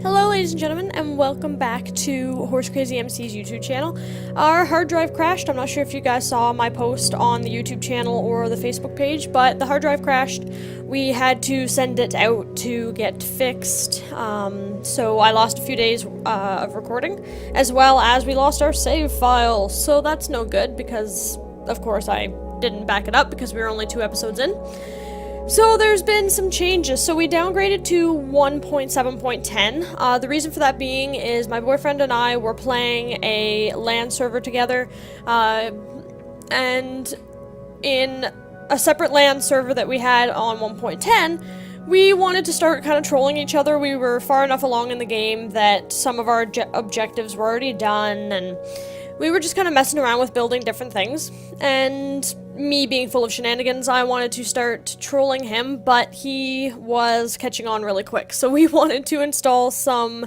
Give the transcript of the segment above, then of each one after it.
Hello ladies and gentlemen, and welcome back to HorsecrazyMC's YouTube channel. Our hard drive crashed. I'm not sure if you guys saw my post on the YouTube channel or the Facebook page, but the hard drive crashed. We had to send it out to get fixed, so I lost a few days of recording, as well as we lost our save file, so that's no good because, of course, I didn't back it up because we were only 2 episodes in. So there's been some changes. So we downgraded to 1.7.10. The reason for that being is my boyfriend and I were playing a LAN server together, and in a separate LAN server that we had on 1.10, we wanted to start kind of trolling each other. We were far enough along in the game that some of our objectives were already done, and we were just kind of messing around with building different things. And me being full of shenanigans, I wanted to start trolling him, but he was catching on really quick. So we wanted to install some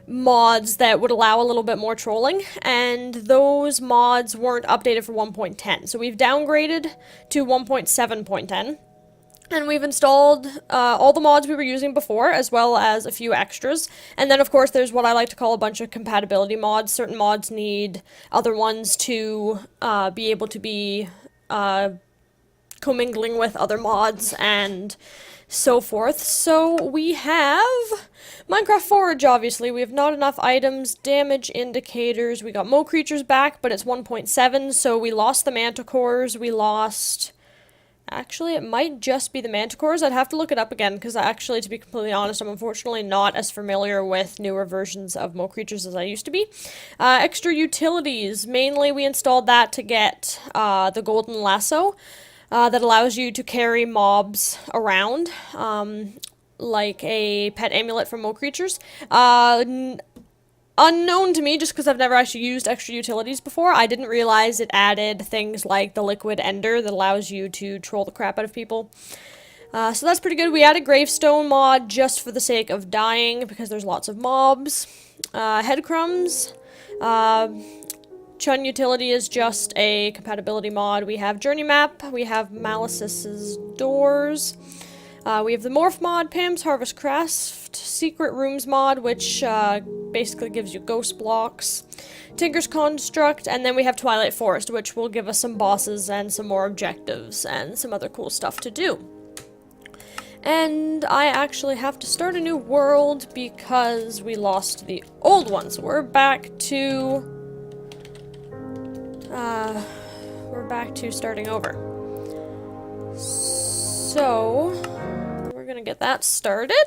mods that would allow a little bit more trolling, and those mods weren't updated for 1.10. So we've downgraded to 1.7.10. And we've installed all the mods we were using before, as well as a few extras. And then, of course, there's what I like to call a bunch of compatibility mods. Certain mods need other ones to be able to be commingling with other mods and so forth. So we have Minecraft Forage, obviously. We have not enough items, damage indicators. We got Mo Creatures back, but it's 1.7, so we lost the Manticores. We lost... Actually, it might just be the Manticores. I'd have to look it up again, because actually, to be completely honest, I'm unfortunately not as familiar with newer versions of Mo Creatures as I used to be. Extra utilities. Mainly, we installed that to get the Golden Lasso that allows you to carry mobs around, like a pet amulet from Mo Creatures. Unknown to me, just because I've never actually used extra utilities before, I didn't realize it added things like the Liquid Ender that allows you to troll the crap out of people. So that's pretty good. We added Gravestone mod just for the sake of dying, because there's lots of mobs. Headcrumbs. Chun Utility is just a compatibility mod. We have Journey Map. We have Malice's Doors. We have the Morph mod, Pam's Harvest Craft, Secret Rooms mod, which basically gives you ghost blocks, Tinker's Construct, and then we have Twilight Forest, which will give us some bosses and some more objectives and some other cool stuff to do. And I actually have to start a new world because we lost the old one, so we're back to starting over. So we're gonna get that started.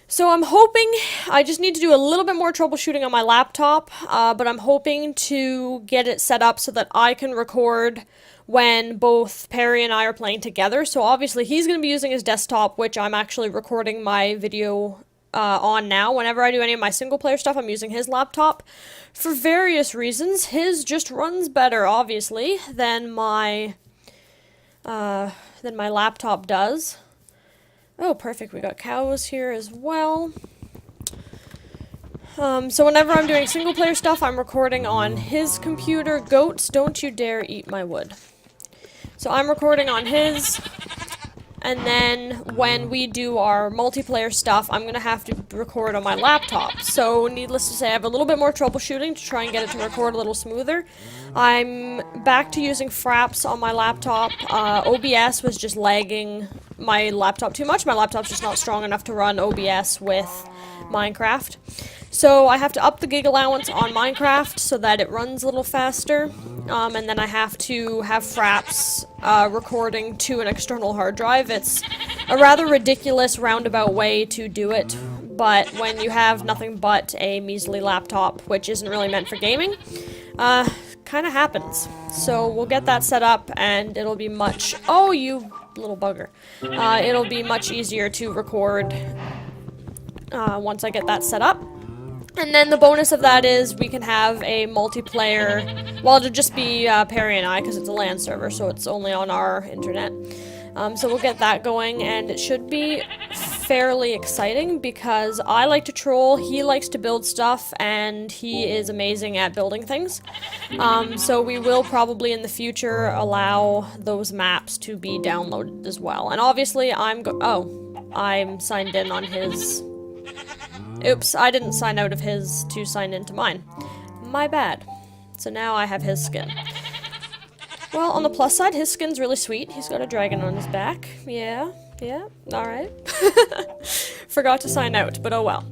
So I'm hoping, I just need to do a little bit more troubleshooting on my laptop, but I'm hoping to get it set up so that I can record when both Perry and I are playing together. So obviously he's going to be using his desktop, which I'm actually recording my video on now. Whenever I do any of my single player stuff, I'm using his laptop. For various reasons, his just runs better, obviously, than my laptop does. Oh, perfect. We got cows here as well. So whenever I'm doing single-player stuff, I'm recording on his computer. Goats, don't you dare eat my wood. So I'm recording on his, and then when we do our multiplayer stuff, I'm going to have to record on my laptop. So needless to say, I have a little bit more troubleshooting to try and get it to record a little smoother. I'm back to using Fraps on my laptop. OBS was just lagging my laptop too much. My laptop's just not strong enough to run OBS with Minecraft. So I have to up the gig allowance on Minecraft so that it runs a little faster. And then I have to have Fraps recording to an external hard drive. It's a rather ridiculous roundabout way to do it, but when you have nothing but a measly laptop, which isn't really meant for gaming, kind of happens. So we'll get that set up, and it'll be much... Oh, you little bugger. It'll be much easier to record once I get that set up. And then the bonus of that is we can have a multiplayer... Well, it'll just be Perry and I, because it's a LAN server, so it's only on our internet. So we'll get that going, and it should be fairly exciting, because I like to troll, he likes to build stuff, and he is amazing at building things. So we will probably in the future allow those maps to be downloaded as well. And obviously I'm signed in on his Oops, I didn't sign out of his to sign into mine. My bad. So now I have his skin. Well, on the plus side, his skin's really sweet. He's got a dragon on his back. Yeah, alright. Forgot to sign out, but oh well.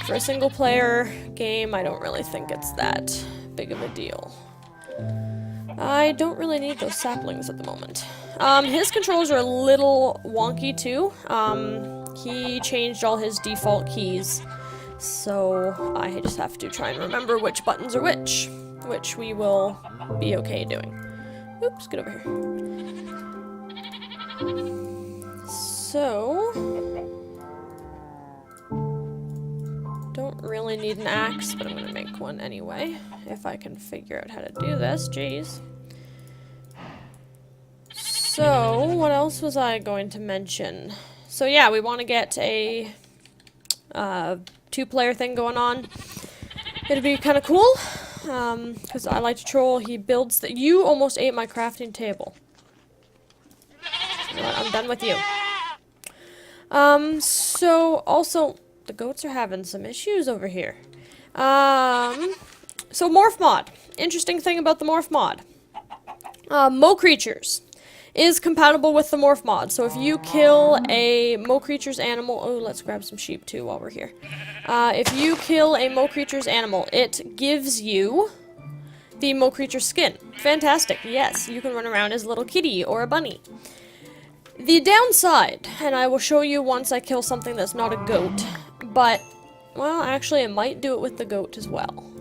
For a single player game, I don't really think it's that big of a deal. I don't really need those saplings at the moment. His controls are a little wonky too. He changed all his default keys, so I just have to try and remember which buttons are which we will be okay doing. Oops, get over here. So, don't really need an axe, but I'm gonna make one anyway, if I can figure out how to do this. Jeez. So, what else was I going to mention? So yeah, we want to get a two-player thing going on. It'd be kind of cool, because I like to troll. He builds the— You almost ate my crafting table. I'm done with you. So, also, the goats are having some issues over here. So morph mod. Interesting thing about the morph mod. Mo creatures is compatible with the morph mod. So if you kill a Mo creature's animal— oh, let's grab some sheep too while we're here. If you kill a Mo creature's animal, it gives you the Mo creature skin. Fantastic. Yes, you can run around as a little kitty or a bunny. The downside, and I will show you once I kill something that's not a goat, but, well, actually, it might do it with the goat as well.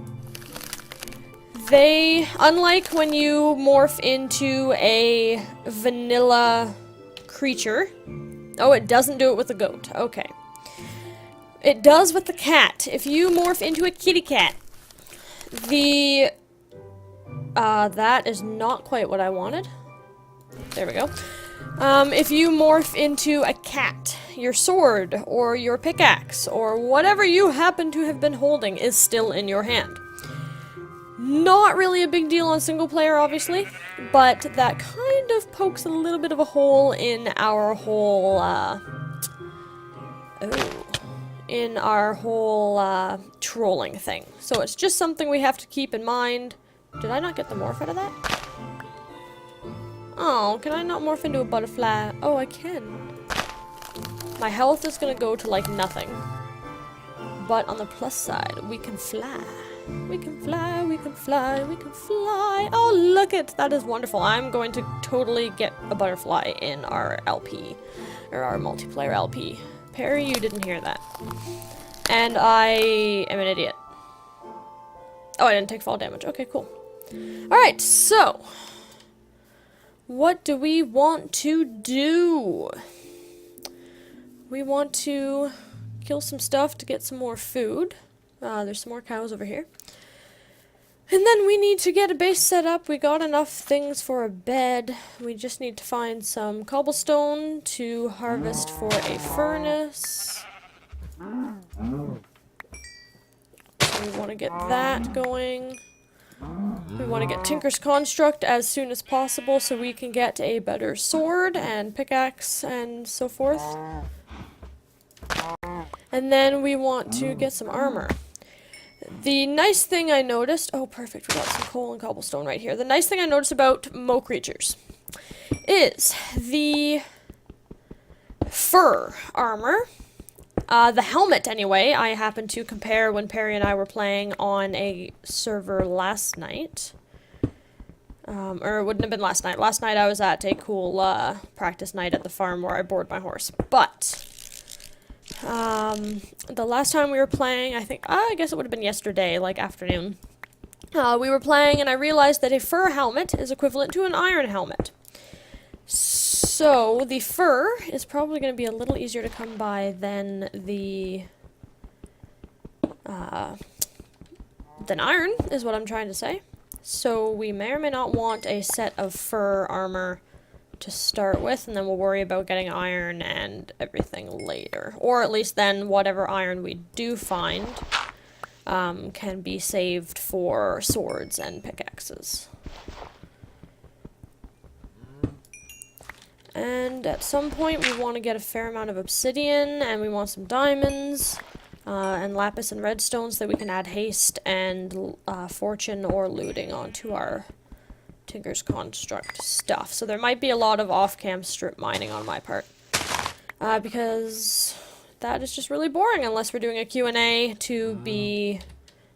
They, unlike when you morph into a vanilla creature— oh, it doesn't do it with the goat. Okay. It does with the cat. If you morph into a kitty cat, that is not quite what I wanted. There we go. If you morph into a cat, your sword, or your pickaxe, or whatever you happen to have been holding is still in your hand. Not really a big deal on single player, obviously, but that kind of pokes a little bit of a hole in our whole, trolling thing. So it's just something we have to keep in mind. Did I not get the morph out of that? Oh, can I not morph into a butterfly? Oh, I can. My health is gonna go to, like, nothing. But on the plus side, we can fly. We can fly, we can fly, we can fly. Oh, look it! That is wonderful. I'm going to totally get a butterfly in our LP. Or our multiplayer LP. Perry, you didn't hear that. And I am an idiot. Oh, I didn't take fall damage. Okay, cool. Alright, so what do we want to do? We want to kill some stuff to get some more food. There's some more cows over here. And then we need to get a base set up. We got enough things for a bed. We just need to find some cobblestone to harvest for a furnace. So we want to get that going. We want to get Tinker's Construct as soon as possible so we can get a better sword and pickaxe and so forth. And then we want to get some armor. The nice thing I noticed— oh, perfect, we got some coal and cobblestone right here. The nice thing I noticed about Mo creatures is the fur armor. The helmet, anyway, I happened to compare when Perry and I were playing on a server last night. Or it wouldn't have been last night. Last night I was at a cool practice night at the farm where I board my horse. But the last time we were playing, I guess it would have been yesterday, like afternoon. We were playing and I realized that a fur helmet is equivalent to an iron helmet. So the fur is probably going to be a little easier to come by than the than iron, is what I'm trying to say. So we may or may not want a set of fur armor to start with, and then we'll worry about getting iron and everything later. Or at least then whatever iron we do find can be saved for swords and pickaxes. And at some point we want to get a fair amount of obsidian, and we want some diamonds. and lapis and redstone so that we can add haste and fortune or looting onto our Tinker's Construct stuff. So there might be a lot of off-cam strip mining on my part. Because that is just really boring unless we're doing a Q&A to be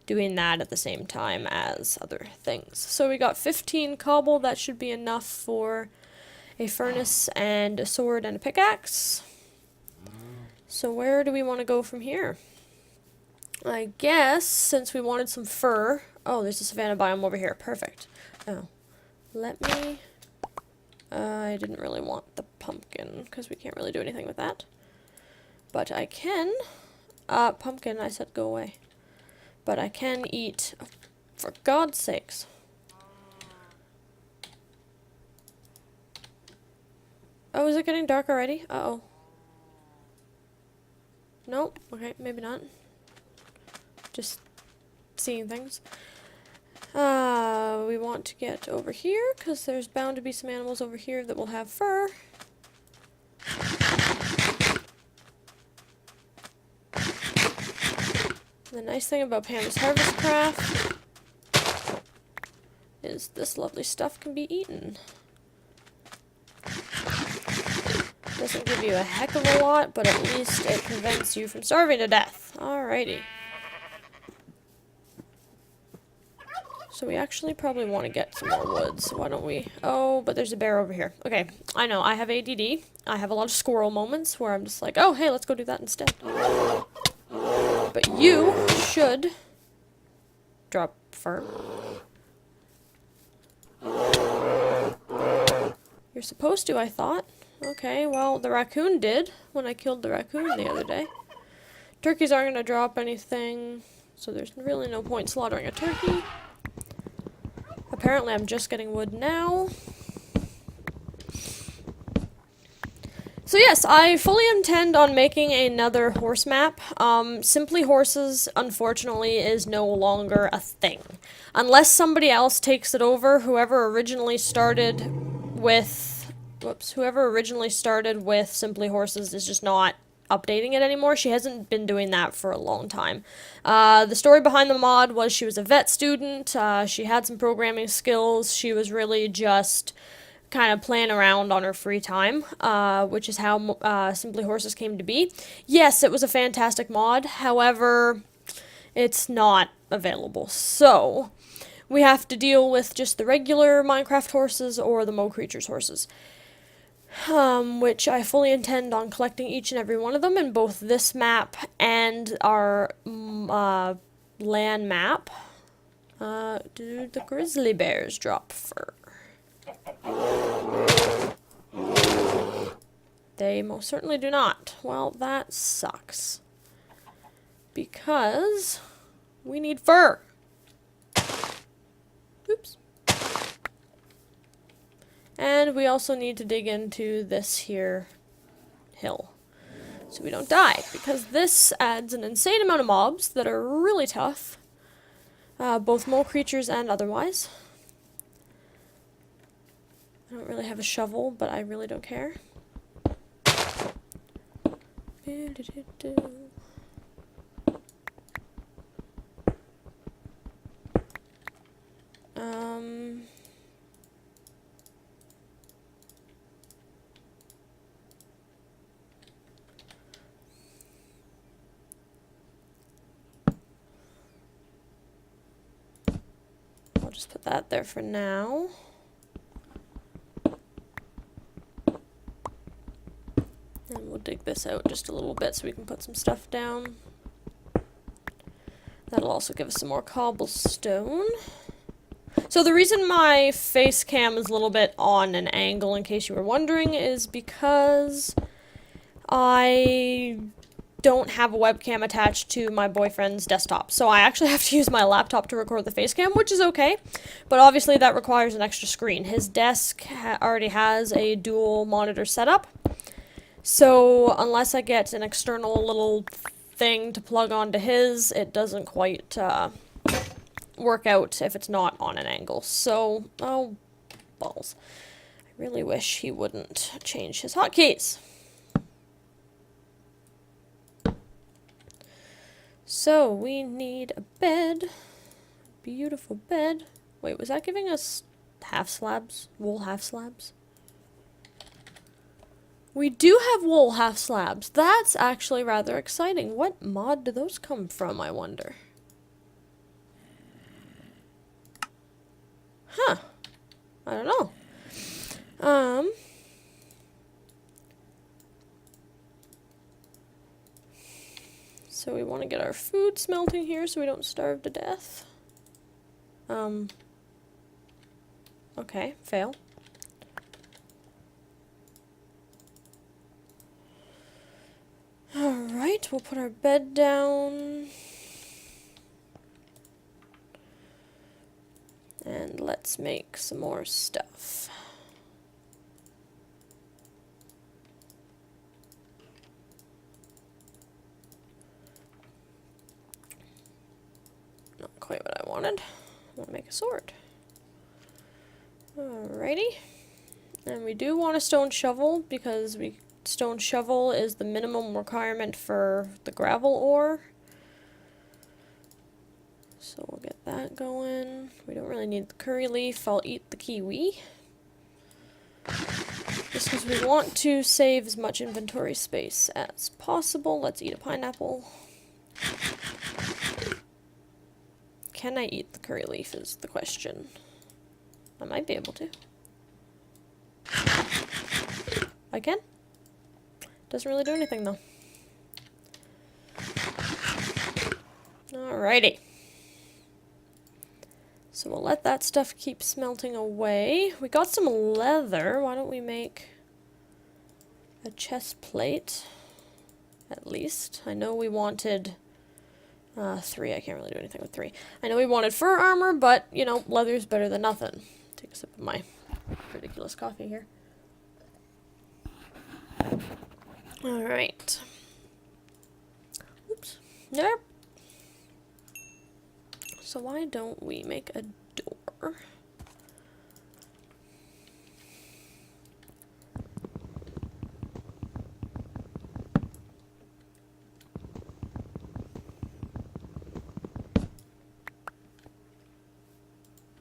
doing that at the same time as other things. So we got 15 cobble. That should be enough for a furnace and a sword and a pickaxe. So where do we want to go from here? I guess since we wanted some fur... Oh, there's a savanna biome over here. Perfect. Oh. Let me... I didn't really want the pumpkin, because we can't really do anything with that. But I can... pumpkin, I said go away. But I can eat... Oh, for God's sakes. Oh, is it getting dark already? Uh-oh. Nope. Okay, maybe not. Just seeing things. We want to get over here, because there's bound to be some animals over here that will have fur. The nice thing about Pam's Harvest Craft is this lovely stuff can be eaten. Doesn't give you a heck of a lot, but at least it prevents you from starving to death. Alrighty. So we actually probably want to get some more wood, so why don't we... Oh, but there's a bear over here. Okay, I know, I have ADD. I have a lot of squirrel moments where I'm just like, oh, hey, let's go do that instead. But you should drop fur. You're supposed to, I thought. Okay, well, the raccoon did when I killed the raccoon the other day. Turkeys aren't going to drop anything, so there's really no point slaughtering a turkey. Apparently I'm just getting wood now. So yes, I fully intend on making another horse map. Simply Horses, unfortunately, is no longer a thing. Unless somebody else takes it over, whoever originally started with Simply Horses is just not updating it anymore. She hasn't been doing that for a long time. The story behind the mod was she was a vet student, she had some programming skills, she was really just kind of playing around on her free time, which is how Simply Horses came to be. Yes, it was a fantastic mod, however, it's not available. So, we have to deal with just the regular Minecraft horses or the Mo Creatures horses. Which I fully intend on collecting each and every one of them in both this map and our land map. Do the grizzly bears drop fur? They most certainly do not. Well, that sucks. Because we need fur. Oops. And we also need to dig into this here hill, so we don't die, because this adds an insane amount of mobs that are really tough, both Mo Creatures and otherwise. I don't really have a shovel, but I really don't care. I'll just put that there for now. And we'll dig this out just a little bit so we can put some stuff down. That'll also give us some more cobblestone. So the reason my face cam is a little bit on an angle, in case you were wondering, is because I don't have a webcam attached to my boyfriend's desktop. So I actually have to use my laptop to record the face cam, which is okay. But obviously that requires an extra screen. His desk already has a dual monitor setup. So unless I get an external little thing to plug onto his, it doesn't quite work out if it's not on an angle. So, oh, balls. I really wish he wouldn't change his hotkeys. So, we need a bed. Beautiful bed. Wait, was that giving us half slabs? Wool half slabs? We do have wool half slabs. That's actually rather exciting. What mod do those come from, I wonder? Huh. I don't know. So we want to get our food smelting here so we don't starve to death. Okay, fail. Alright, we'll put our bed down. And let's make some more stuff. Not quite what I wanted. I want to make a sword. Alrighty. And we do want a stone shovel because stone shovel is the minimum requirement for the gravel ore. So we'll get that going. We don't really need the curry leaf. I'll eat the kiwi. Just because we want to save as much inventory space as possible. Let's eat a pineapple. Can I eat the curry leaf is the question. I might be able to. I can. Doesn't really do anything though. Alrighty. So we'll let that stuff keep smelting away. We got some leather. Why don't we make a chest plate? At least. I know we wanted 3. I can't really do anything with 3. I know we wanted fur armor, but, you know, leather's better than nothing. Take a sip of my ridiculous coffee here. Alright. Oops. Nope. So why don't we make a door?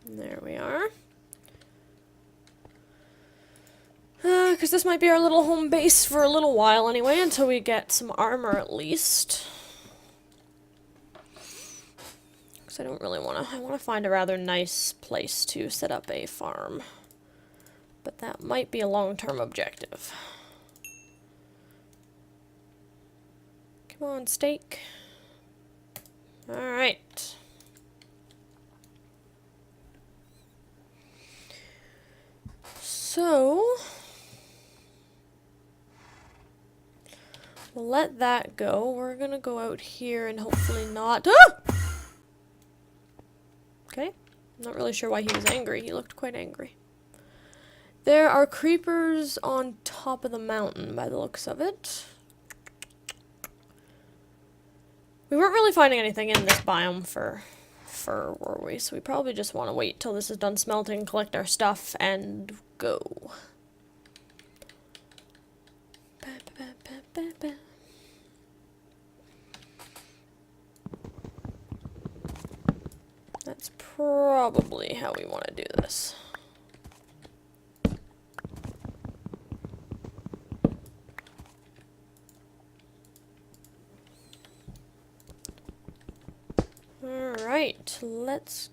There we are. Because this might be our little home base for a little while anyway, until we get some armor at least. Because I don't really want to... I want to find a rather nice place to set up a farm. But that might be a long-term objective. Come on, steak. Alright. So... we'll let that go. We're gonna go out here and hopefully not... Ah! Okay. I'm not really sure why he was angry. He looked quite angry. There are creepers on top of the mountain by the looks of it. We weren't really finding anything in this biome for fur, were we? So we probably just want to wait till this is done smelting, collect our stuff, and go. That's probably how we want to do this. Alright, let's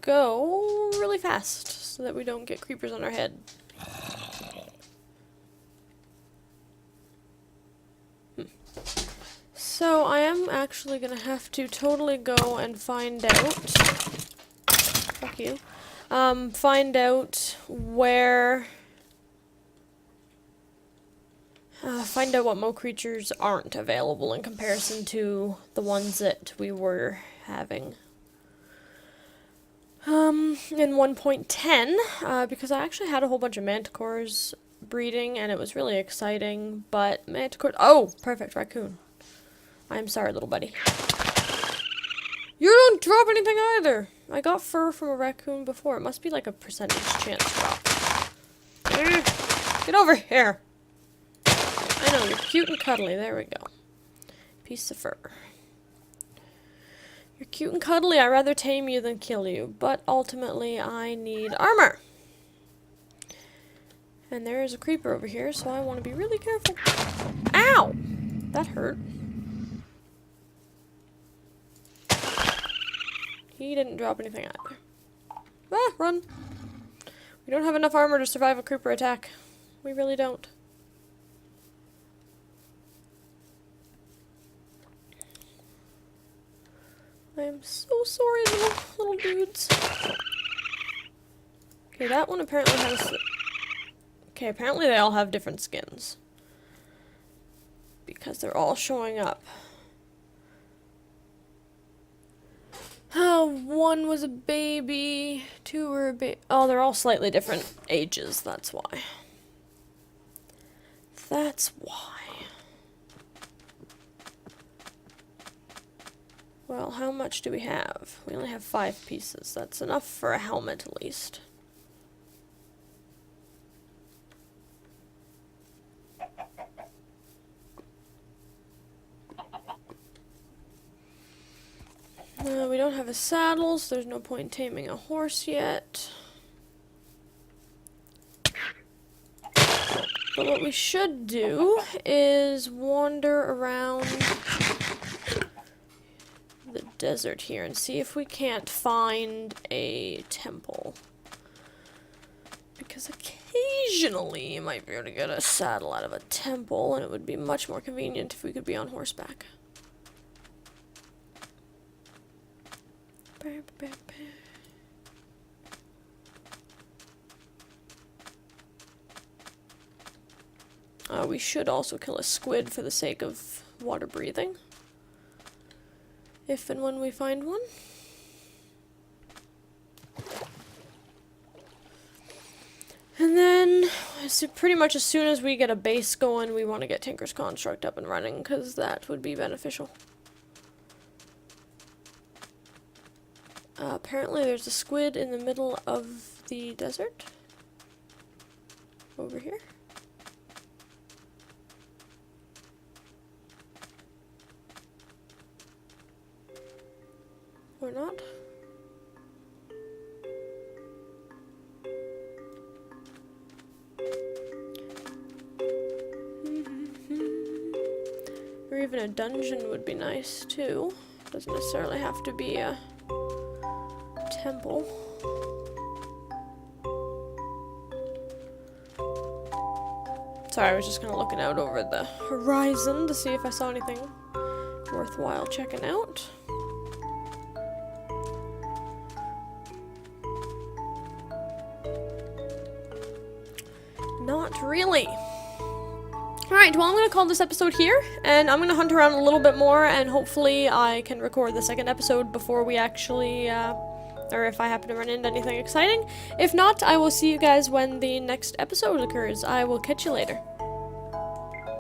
go really fast so that we don't get creepers on our head. So I am actually gonna have to totally go and find out. Fuck you. Find out where. Find out what mo creatures aren't available in comparison to the ones that we were having. In 1.10, because I actually had a whole bunch of manticores breeding and it was really exciting, but manticore. Oh, perfect, raccoon. I'm sorry, little buddy. You don't drop anything either! I got fur from a raccoon before. It must be like a percentage chance drop. Get over here! I know, you're cute and cuddly. There we go. Piece of fur. Cute and cuddly, I'd rather tame you than kill you, but ultimately I need armor. And there is a creeper over here, so I want to be really careful. Ow! That hurt. He didn't drop anything either. Ah, run! We don't have enough armor to survive a creeper attack. We really don't. I am so sorry, little dudes. Okay, that one apparently has... Okay, apparently they all have different skins. Because they're all showing up. Oh, one was a baby, two were a baby. Oh, they're all slightly different ages, that's why. That's why. Well, how much do we have? We only have 5 pieces. That's enough for a helmet, at least. We don't have a saddle, so there's no point in taming a horse yet. But what we should do is wander around the desert here and see if we can't find a temple. Because occasionally you might be able to get a saddle out of a temple, and it would be much more convenient if we could be on horseback. We should also kill a squid for the sake of water breathing. If and when we find one. And then, so pretty much as soon as we get a base going, we want to get Tinker's Construct up and running, because that would be beneficial. Apparently there's a squid in the middle of the desert. Over here. Or not. Or even a dungeon would be nice too. Doesn't necessarily have to be a temple. Sorry, I was just kind of looking out over the horizon to see if I saw anything worthwhile checking out. Not really. Alright, well I'm going to call this episode here, and I'm going to hunt around a little bit more, and hopefully I can record the second episode before we actually, or if I happen to run into anything exciting. If not, I will see you guys when the next episode occurs. I will catch you later.